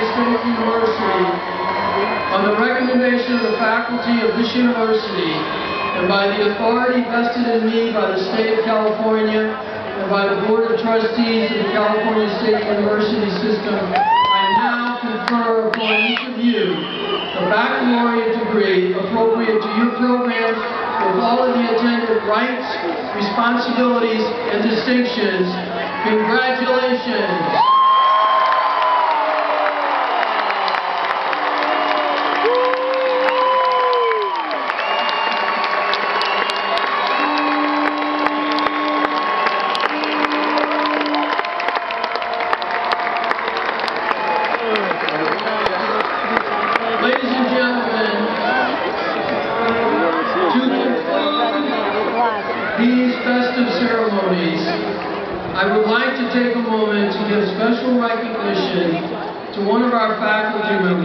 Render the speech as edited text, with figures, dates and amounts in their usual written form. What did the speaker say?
State University, on the recommendation of the faculty of this university, and by the authority vested in me by the State of California and by the Board of Trustees of the California State University System, I now confer upon each of you a baccalaureate degree appropriate to your program with all of the attendant rights, responsibilities, and distinctions. Congratulations! Ladies and gentlemen, to conclude these festive ceremonies, I would like to take a moment to give special recognition to one of our faculty members.